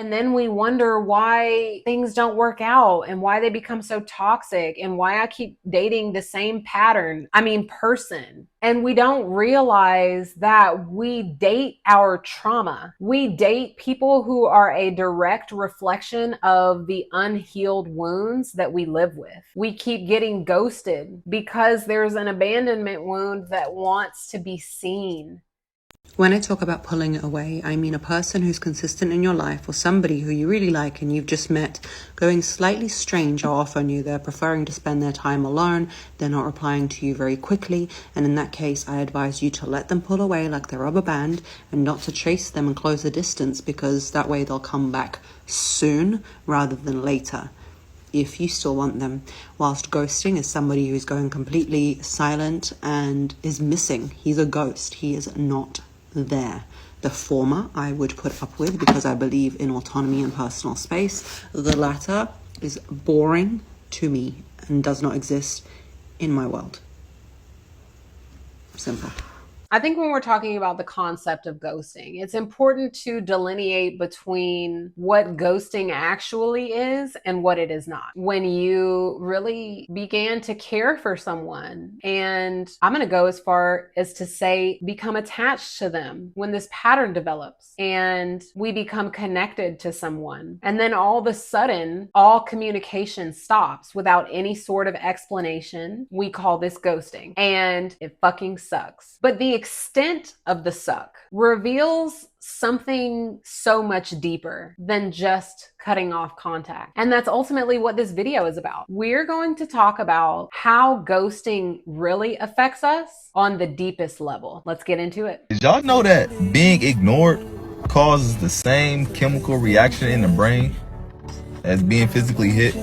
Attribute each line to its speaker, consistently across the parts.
Speaker 1: And then we wonder why things don't work out and why they become so toxic and why I keep dating the same person. And we don't realize that we date our trauma. We date people who are a direct reflection of the unhealed wounds that we live with. We keep getting ghosted because there's an abandonment wound that wants to be seen.
Speaker 2: When I talk about pulling it away, I mean a person who's consistent in your life or somebody who you really like and you've just met going slightly strange or off on you. They're preferring to spend their time alone. They're not replying to you very quickly. And in that case, I advise you to let them pull away like the rubber band and not to chase them and close the distance, because that way they'll come back soon rather than later, if you still want them. Whilst ghosting is somebody who's going completely silent and is missing. He's a ghost. He is not there. The former I would put up with because I believe in autonomy and personal space. The latter is boring to me and does not exist in my world. Simple.
Speaker 1: I think when we're talking about the concept of ghosting, it's important to delineate between what ghosting actually is and what it is not. When you really began to care for someone, and I'm going to go as far as to say become attached to them, when this pattern develops and we become connected to someone, and then all of a sudden all communication stops without any sort of explanation, we call this ghosting, and it fucking sucks. But the extent of the suck reveals something so much deeper than just cutting off contact. And that's ultimately what this video is about. We're going to talk about how ghosting really affects us on the deepest level. Let's get into it.
Speaker 3: Did y'all know that being ignored causes the same chemical reaction in the brain as being physically hit?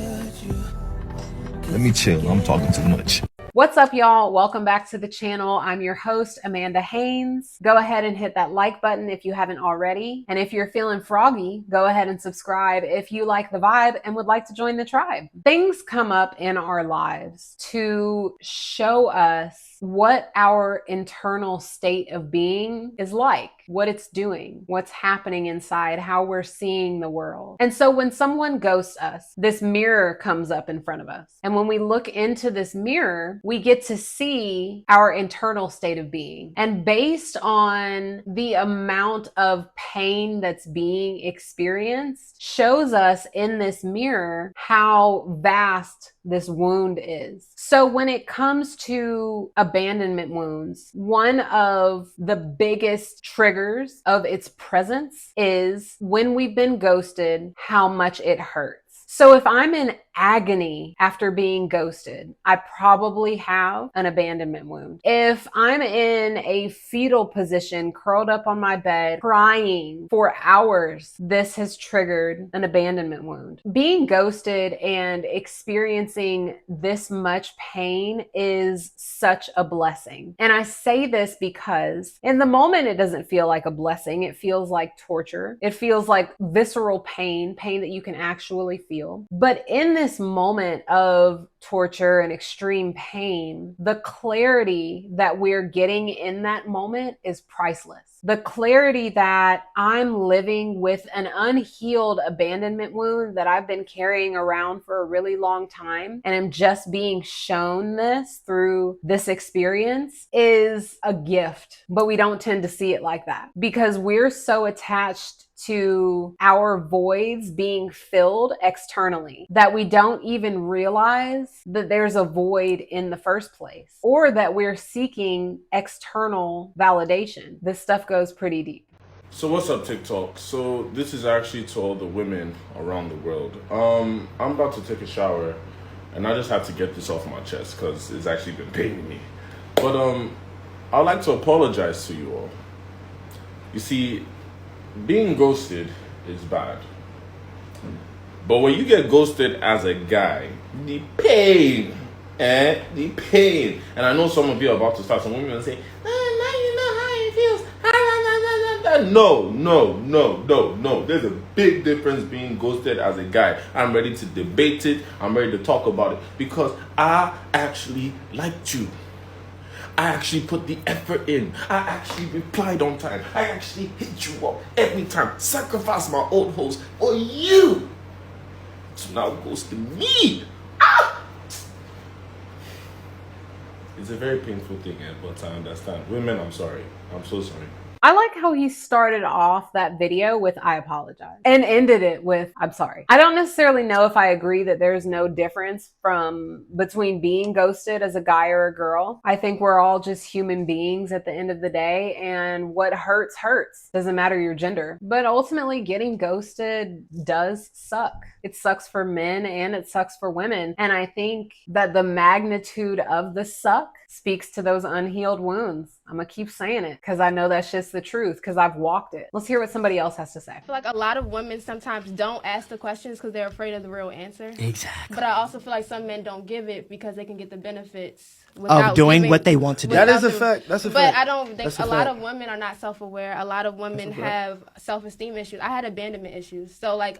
Speaker 3: Let me chill, I'm talking too much.
Speaker 1: What's up, y'all? Welcome back to the channel. I'm your host, Amanda Haynes. Go ahead and hit that like button if you haven't already. And if you're feeling froggy, go ahead and subscribe if you like the vibe and would like to join the tribe. Things come up in our lives to show us what our internal state of being is like, what it's doing, what's happening inside, how we're seeing the world. And so when someone ghosts us, this mirror comes up in front of us. And when we look into this mirror, we get to see our internal state of being. And based on the amount of pain that's being experienced, shows us in this mirror how vast this wound is. So when it comes to abandonment wounds, one of the biggest triggers of its presence is when we've been ghosted, how much it hurts. So if I'm in agony after being ghosted, I probably have an abandonment wound. If I'm in a fetal position, curled up on my bed, crying for hours, this has triggered an abandonment wound. Being ghosted and experiencing this much pain is such a blessing. And I say this because in the moment, it doesn't feel like a blessing. It feels like torture. It feels like visceral pain that you can actually feel. But in this moment of torture and extreme pain, the clarity that we're getting in that moment is priceless. The clarity that I'm living with an unhealed abandonment wound that I've been carrying around for a really long time, and I'm just being shown this through this experience, is a gift. But we don't tend to see it like that because we're so attached to our voids being filled externally that we don't even realize that there's a void in the first place, or that we're seeking external validation. This stuff goes pretty deep.
Speaker 4: So what's up, TikTok? So this is actually to all the women around the world. I'm about to take a shower and I just had to get this off my chest because it's actually been paining me. But I'd like to apologize to you all. You see, being ghosted is bad. But when you get ghosted as a guy, the pain. The pain. And I know some of you are about to start, some women will say, now you know how it feels. No. There's a big difference being ghosted as a guy. I'm ready to debate it. I'm ready to talk about it because I actually liked you. I actually put the effort in. I actually replied on time. I actually hit you up every time. Sacrifice my old hoes for you. So now it goes to me. Ah! It's a very painful thing, but I understand. Women, I'm sorry. I'm so sorry.
Speaker 1: I like how he started off that video with "I apologize" and ended it with "I'm sorry." I don't necessarily know if I agree that there's no difference between being ghosted as a guy or a girl. I think we're all just human beings at the end of the day, and what hurts hurts. Doesn't matter your gender. But ultimately, getting ghosted does suck. It sucks for men and it sucks for women. And I think that the magnitude of the suck speaks to those unhealed wounds. I'm gonna keep saying it because I know that's just the truth because I've walked it. Let's hear what somebody else has to say.
Speaker 5: I feel like a lot of women sometimes don't ask the questions because they're afraid of the real answer.
Speaker 6: Exactly.
Speaker 5: But I also feel like some men don't give it because they can get the benefits without
Speaker 6: of doing
Speaker 5: giving,
Speaker 6: what they want to do.
Speaker 7: That is a fact. That's a fact.
Speaker 5: But I don't think a lot
Speaker 7: fact.
Speaker 5: of women are not self-aware. A lot of women have self-esteem issues. I had abandonment issues. So like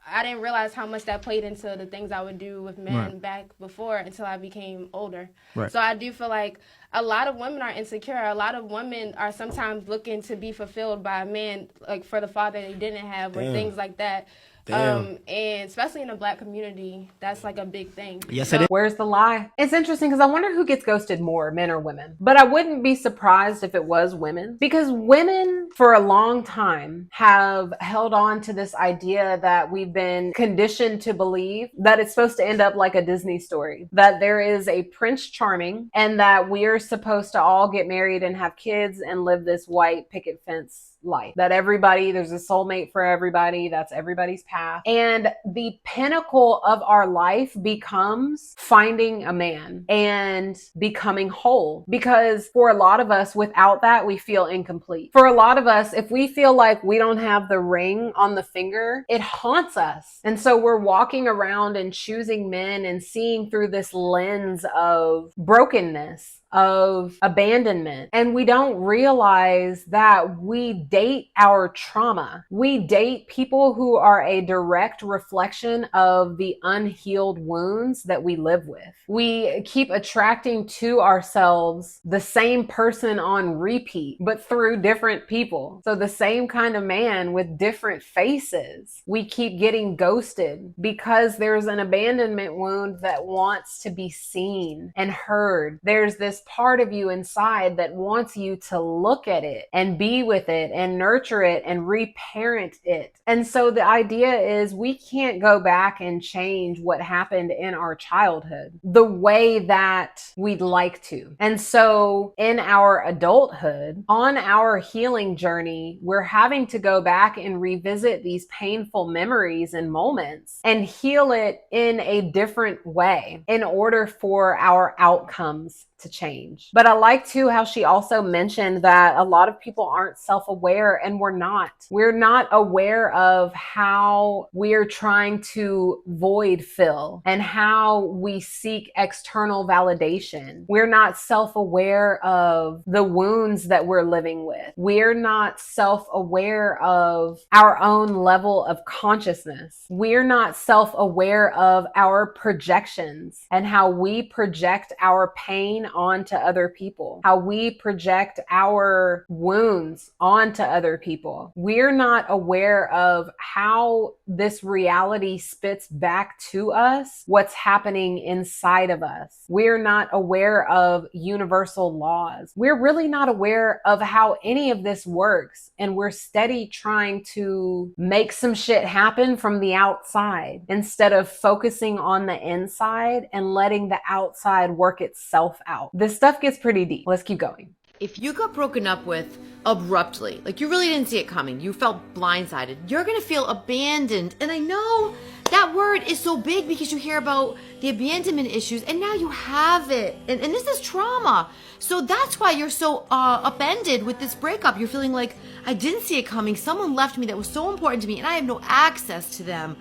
Speaker 5: I didn't realize how much that played into the things I would do with men back before until I became older.
Speaker 6: Right.
Speaker 5: So I do feel like a lot of women are insecure. A lot of women are sometimes looking to be fulfilled by a man, like for the father they didn't have, or things like that. And especially in the Black community, that's like a big thing.
Speaker 6: Yes, it is.
Speaker 1: Where's the lie? It's interesting because I wonder who gets ghosted more, men or women. But I wouldn't be surprised if it was women, because women for a long time have held on to this idea that we've been conditioned to believe that it's supposed to end up like a Disney story, that there is a Prince Charming and that we're supposed to all get married and have kids and live this white picket fence life, that there's a soulmate for everybody, that's everybody's path. And the pinnacle of our life becomes finding a man and becoming whole, because for a lot of us, without that, we feel incomplete. For a lot of us, if we feel like we don't have the ring on the finger, it haunts us. And so we're walking around and choosing men and seeing through this lens of brokenness, of abandonment. And we don't realize that we date our trauma. We date people who are a direct reflection of the unhealed wounds that we live with. We keep attracting to ourselves the same person on repeat, but through different people. So the same kind of man with different faces. We keep getting ghosted because there's an abandonment wound that wants to be seen and heard. There's this part of you inside that wants you to look at it and be with it and nurture it and reparent it. And so the idea is we can't go back and change what happened in our childhood the way that we'd like to. And so in our adulthood, on our healing journey, we're having to go back and revisit these painful memories and moments and heal it in a different way in order for our outcomes to change. But I like too how she also mentioned that a lot of people aren't self-aware, and we're not. We're not aware of how we're trying to void fill and how we seek external validation. We're not self-aware of the wounds that we're living with. We're not self-aware of our own level of consciousness. We're not self-aware of our projections and how we project our pain onto other people, how we project our wounds onto other people. We're not aware of how this reality spits back to us what's happening inside of us. We're not aware of universal laws. We're really not aware of how any of this works. And we're steady trying to make some shit happen from the outside instead of focusing on the inside and letting the outside work itself out. This stuff gets pretty deep. Let's keep going.
Speaker 8: If you got broken up with abruptly, like you really didn't see it coming, you felt blindsided, you're going to feel abandoned. And I know that word is so big because you hear about the abandonment issues and now you have it. And this is trauma. So that's why you're so upended with this breakup. You're feeling like, I didn't see it coming. Someone left me that was so important to me and I have no access to them.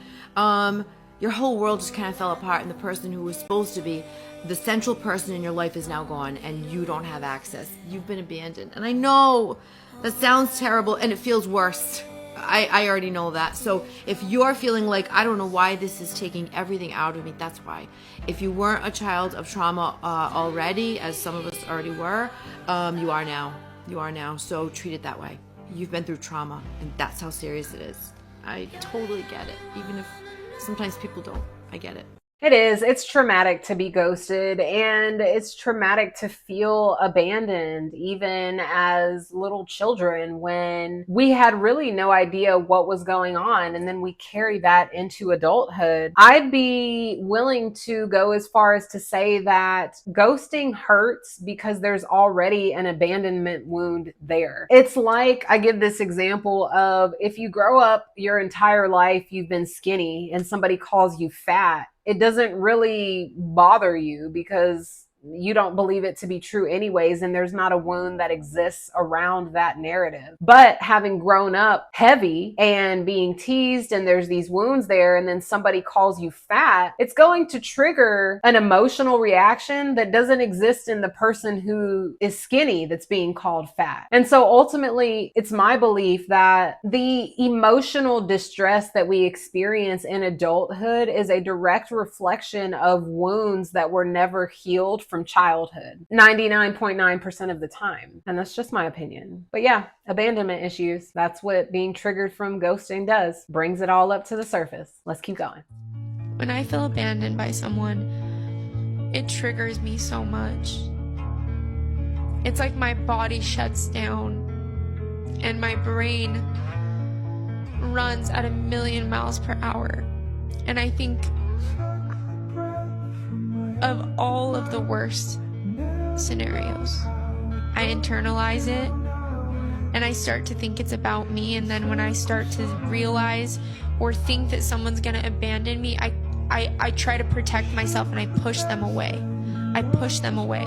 Speaker 8: Your whole world just kind of fell apart, and the person who was supposed to be the central person in your life is now gone and you don't have access. You've been abandoned. And I know that sounds terrible and it feels worse I already know that. So if you're feeling like, I don't know why this is taking everything out of me, that's why. If you weren't a child of trauma already, as some of us already were, you are now. You are now. So treat it that way. You've been through trauma, and that's how serious it is. I totally get it, even if sometimes people don't. I get it.
Speaker 1: It is. It's traumatic to be ghosted, and it's traumatic to feel abandoned, even as little children, when we had really no idea what was going on. And then we carry that into adulthood. I'd be willing to go as far as to say that ghosting hurts because there's already an abandonment wound there. It's like, I give this example of, if you grow up your entire life, you've been skinny, and somebody calls you fat, it doesn't really bother you because you don't believe it to be true anyways, and there's not a wound that exists around that narrative. But having grown up heavy and being teased, and there's these wounds there, and then somebody calls you fat, it's going to trigger an emotional reaction that doesn't exist in the person who is skinny that's being called fat. And so ultimately, it's my belief that the emotional distress that we experience in adulthood is a direct reflection of wounds that were never healed from childhood 99.9% of the time. And that's just my opinion. But yeah, abandonment issues, that's what being triggered from ghosting does. Brings it all up to the surface. Let's keep going.
Speaker 6: When I feel abandoned by someone, it triggers me so much. It's like my body shuts down and my brain runs at 1,000,000 miles per hour. And I think of all of the worst scenarios. I internalize it and I start to think it's about me, and then when I start to realize or think that someone's gonna abandon me, I try to protect myself and I push them away. I push them away.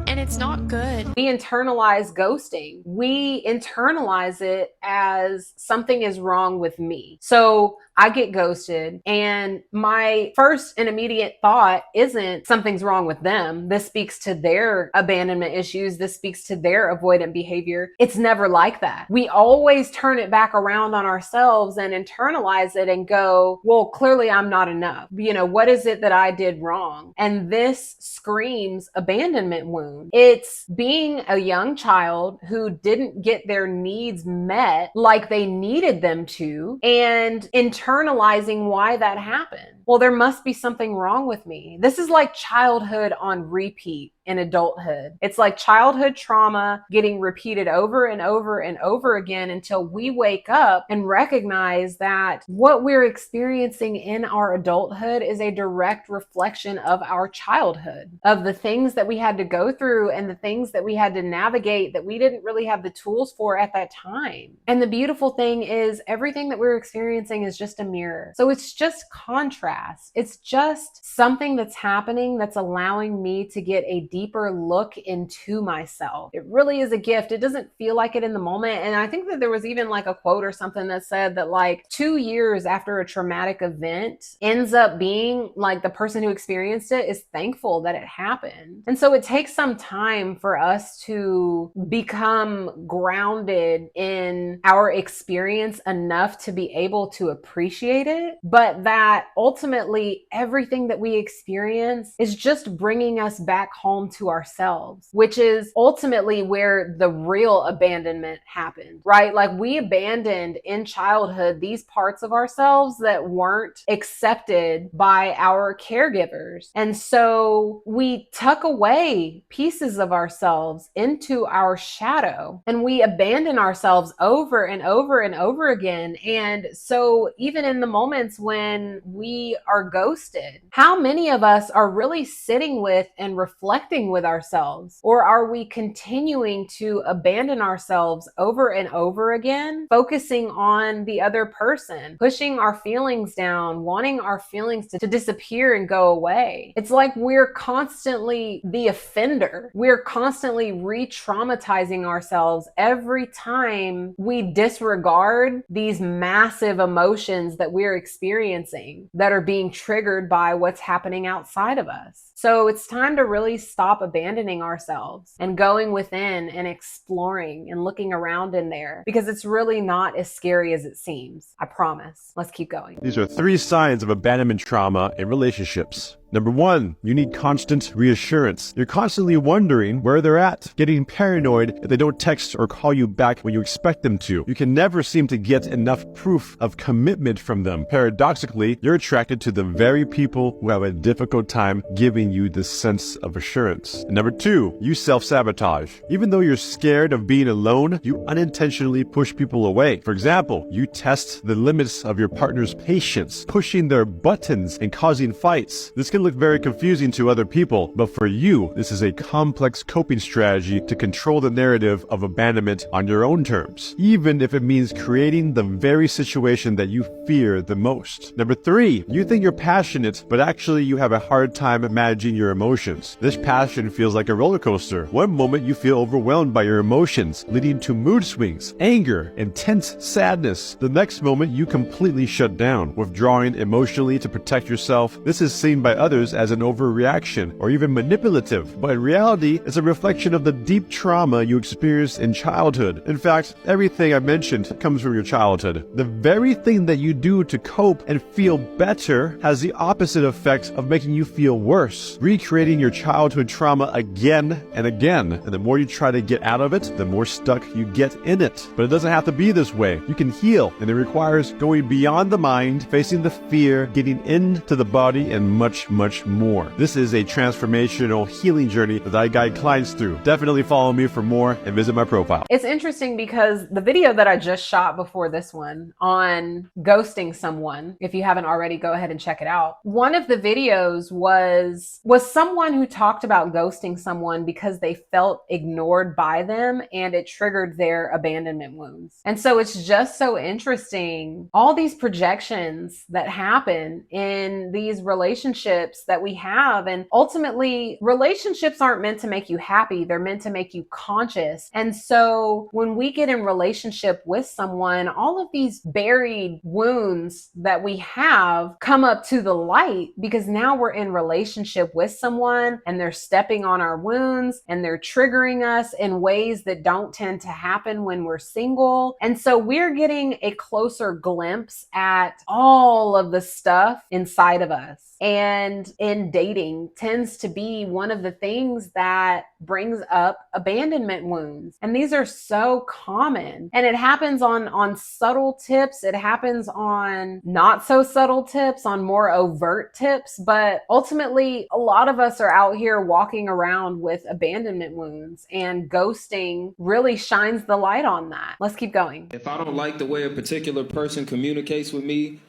Speaker 6: And it's not good.
Speaker 1: We internalize ghosting. We internalize it as something is wrong with me. So I get ghosted, and my first and immediate thought isn't something's wrong with them. This speaks to their abandonment issues. This speaks to their avoidant behavior. It's never like that. We always turn it back around on ourselves and internalize it and go, well, clearly I'm not enough. You know, what is it that I did wrong? And this screams abandonment wound. It's being a young child who didn't get their needs met like they needed them to, and internalizing why that happened. Well, there must be something wrong with me. This is like childhood on repeat in adulthood. It's like childhood trauma getting repeated over and over and over again until we wake up and recognize that what we're experiencing in our adulthood is a direct reflection of our childhood, of the things that we had to go through and the things that we had to navigate that we didn't really have the tools for at that time. And the beautiful thing is, everything that we're experiencing is just a mirror. So it's just contrast. It's just something that's happening that's allowing me to get a deeper look into myself. It really is a gift. It doesn't feel like it in the moment. And I think that there was even like a quote or something that said that like 2 years after a traumatic event ends up being like the person who experienced it is thankful that it happened. And so it takes some time for us to become grounded in our experience enough to be able to appreciate it, but that ultimately everything that we experience is just bringing us back home to ourselves, which is ultimately where the real abandonment happened, right? Like, we abandoned in childhood these parts of ourselves that weren't accepted by our caregivers. And so we tuck away pieces of ourselves into our shadow, and we abandon ourselves over and over and over again. And so even in the moments when we are ghosted, how many of us are really sitting with and reflecting with ourselves? Or are we continuing to abandon ourselves over and over again, focusing on the other person, pushing our feelings down, wanting our feelings to disappear and go away? It's like we're constantly the offender. We're constantly re-traumatizing ourselves every time we disregard these massive emotions that we're experiencing that are being triggered by what's happening outside of us. So it's time to really stop stop abandoning ourselves and going within and exploring and looking around in there, because it's really not as scary as it seems. I promise. Let's keep going.
Speaker 7: These are 3 signs of abandonment trauma in relationships. Number 1, you need constant reassurance. You're constantly wondering where they're at, getting paranoid if they don't text or call you back when you expect them to. You can never seem to get enough proof of commitment from them. Paradoxically, you're attracted to the very people who have a difficult time giving you this sense of assurance. And number 2, you self-sabotage. Even though you're scared of being alone, you unintentionally push people away. For example, you test the limits of your partner's patience, pushing their buttons and causing fights. This can look very confusing to other people, but for you, this is a complex coping strategy to control the narrative of abandonment on your own terms, even if it means creating the very situation that you fear the most. Number 3, you think you're passionate, but actually you have a hard time managing your emotions. This passion feels like a roller coaster. One moment you feel overwhelmed by your emotions, leading to mood swings, anger, intense sadness. The next moment you completely shut down, withdrawing emotionally to protect yourself. This is seen by others as an overreaction or even manipulative, but in reality, it's a reflection of the deep trauma you experienced in childhood. In fact, everything I mentioned comes from your childhood. The very thing that you do to cope and feel better has the opposite effect of making you feel worse, recreating your childhood trauma again and again. And the more you try to get out of it, the more stuck you get in it. But it doesn't have to be this way. You can heal, and it requires going beyond the mind, facing the fear, getting into the body, and much more. This is a transformational healing journey that I guide clients through. Definitely follow me for more and visit my profile.
Speaker 1: It's interesting because the video that I just shot before this one on ghosting someone, if you haven't already, go ahead and check it out. One of the videos was someone who talked about ghosting someone because they felt ignored by them and it triggered their abandonment wounds. And so it's just so interesting, all these projections that happen in these relationships that we have. And ultimately, relationships aren't meant to make you happy. They're meant to make you conscious. And so when we get in relationship with someone, all of these buried wounds that we have come up to the light because now we're in relationship with someone and they're stepping on our wounds and they're triggering us in ways that don't tend to happen when we're single. And so we're getting a closer glimpse at all of the stuff inside of us. And in dating tends to be one of the things that brings up abandonment wounds. And these are so common. And it happens on subtle tips. It happens on not so subtle tips, on more overt tips. But ultimately, a lot of us are out here walking around with abandonment wounds, and ghosting really shines the light on that. Let's keep going.
Speaker 9: If I don't like the way a particular person communicates with me,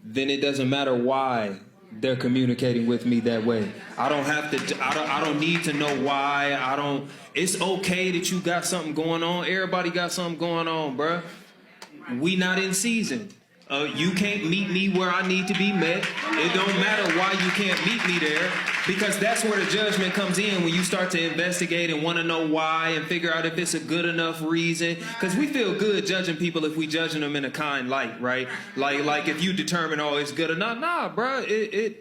Speaker 9: then it doesn't matter why they're communicating with me that way. I don't need to know why. It's okay that you got something going on. Everybody got something going on, bruh. We not in season. You can't meet me where I need to be met. It don't matter why you can't meet me there, because that's where the judgment comes in, when you start to investigate and want to know why and figure out if it's a good enough reason. Because we feel good judging people if we judging them in a kind light, right? Like if you determine, oh, it's good enough. Nah, bro,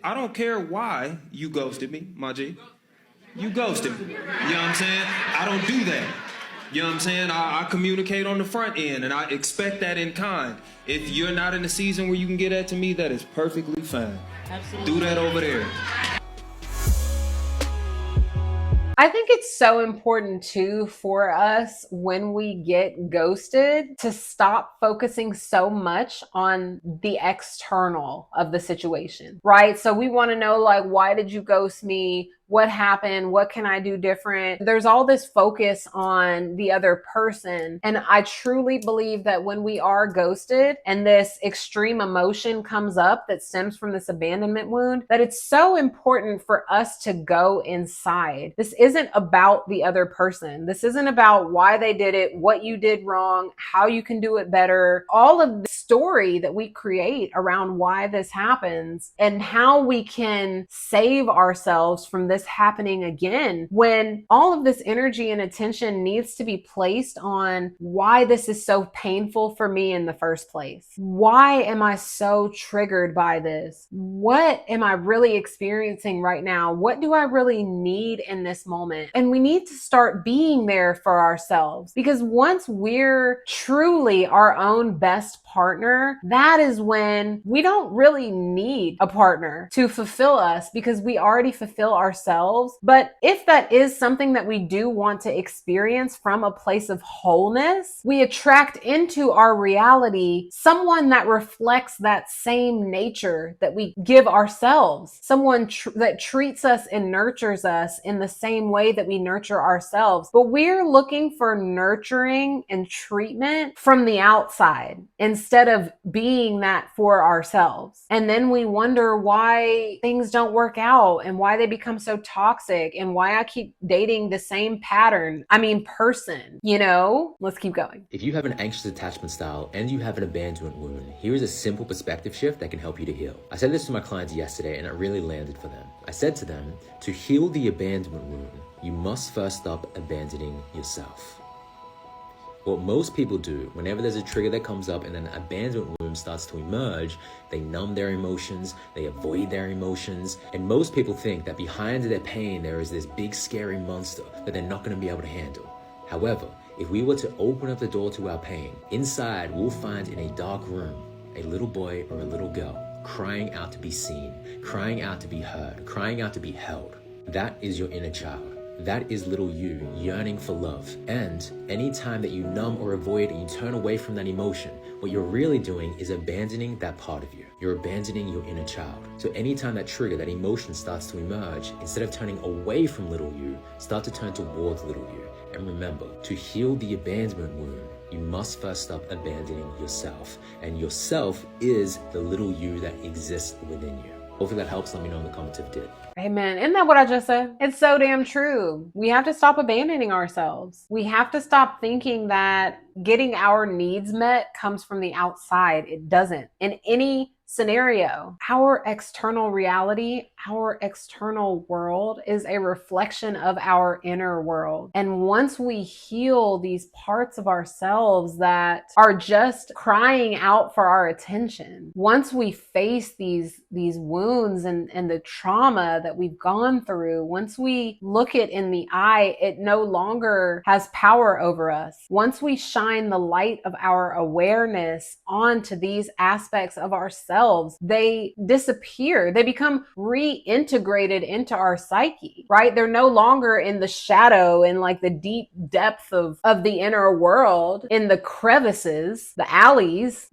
Speaker 9: I don't care why you ghosted me, my G. You ghosted me. You know what I'm saying? I don't do that. You know what I'm saying? I communicate on the front end, and I expect that in kind. If you're not in the season where you can get that to me, that is perfectly fine. Absolutely. Do that over there.
Speaker 1: I think it's so important too for us when we get ghosted to stop focusing so much on the external of the situation, right? So we want to know, like, why did you ghost me? What happened? What can I do different? There's all this focus on the other person. And I truly believe that when we are ghosted and this extreme emotion comes up that stems from this abandonment wound, that it's so important for us to go inside. This isn't about the other person. This isn't about why they did it, what you did wrong, how you can do it better. All of the story that we create around why this happens and how we can save ourselves from this happening again, when all of this energy and attention needs to be placed on why this is so painful for me in the first place. Why am I so triggered by this? What am I really experiencing right now? What do I really need in this moment? And we need to start being there for ourselves, because once we're truly our own best partner, that is when we don't really need a partner to fulfill us, because we already fulfill ourselves. But if that is something that we do want to experience from a place of wholeness, we attract into our reality someone that reflects that same nature that we give ourselves, someone that treats us and nurtures us in the same way that we nurture ourselves. But we're looking for nurturing and treatment from the outside instead of being that for ourselves. And then we wonder why things don't work out and why they become so toxic and why I keep dating the same person, let's keep going.
Speaker 10: If you have an anxious attachment style and you have an abandonment wound, here is a simple perspective shift that can help you to heal. I said this to my clients yesterday and it really landed for them. I said to them, to heal the abandonment wound, you must first stop abandoning yourself. What most people do, whenever there's a trigger that comes up and an abandonment wound starts to emerge, they numb their emotions, they avoid their emotions, and most people think that behind their pain there is this big scary monster that they're not going to be able to handle. However, if we were to open up the door to our pain, inside we'll find in a dark room a little boy or a little girl crying out to be seen, crying out to be heard, crying out to be held. That is your inner child. That is little you yearning for love. And anytime that you numb or avoid and you turn away from that emotion, what you're really doing is abandoning that part of you. You're abandoning your inner child. So anytime that trigger, that emotion starts to emerge, instead of turning away from little you, start to turn towards little you. And remember, to heal the abandonment wound, you must first stop abandoning yourself. And yourself is the little you that exists within you. Hopefully that helps. Let me know in the comments if it did.
Speaker 1: Amen. Isn't that what I just said? It's so damn true. We have to stop abandoning ourselves. We have to stop thinking that getting our needs met comes from the outside. It doesn't. In any scenario, our external reality, our external world is a reflection of our inner world. And once we heal these parts of ourselves that are just crying out for our attention, once we face these wounds and the trauma that we've gone through, once we look it in the eye, it no longer has power over us. Once we shine the light of our awareness onto these aspects of ourselves, they disappear. They become reintegrated into our psyche, right? They're no longer in the shadow, in like the deep depth of the inner world, in the crevices, the alleys,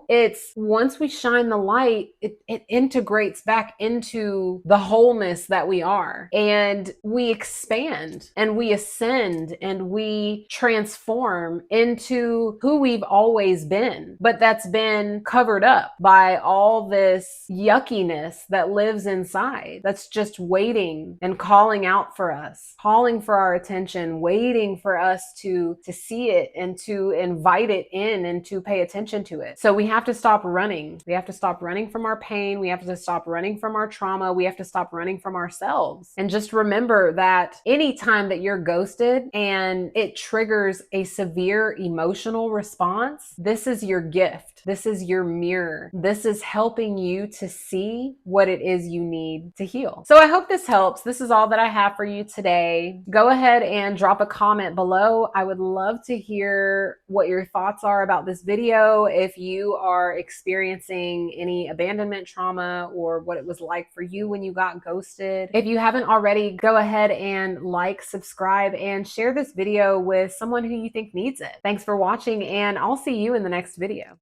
Speaker 1: it's once we shine the light, it integrates back into the wholeness that we are. And we expand and we ascend and we transform into who we've always been. But that's been covered up by all this yuckiness that lives inside, that's just waiting and calling out for us, calling for our attention, waiting for us to see it and to invite it in and to pay attention to it. So we have to stop running. We have to stop running from our pain. We have to stop running from our trauma. We have to stop running from ourselves. And just remember that anytime that you're ghosted and it triggers a severe emotional response, this is your gift. This is your mirror. This is helping you to see what it is you need to heal. So I hope this helps. This is all that I have for you today. Go ahead and drop a comment below. I would love to hear what your thoughts are about this video. If you are experiencing any abandonment trauma or what it was like for you when you got ghosted. If you haven't already, go ahead and like, subscribe, and share this video with someone who you think needs it. Thanks for watching, and I'll see you in the next video.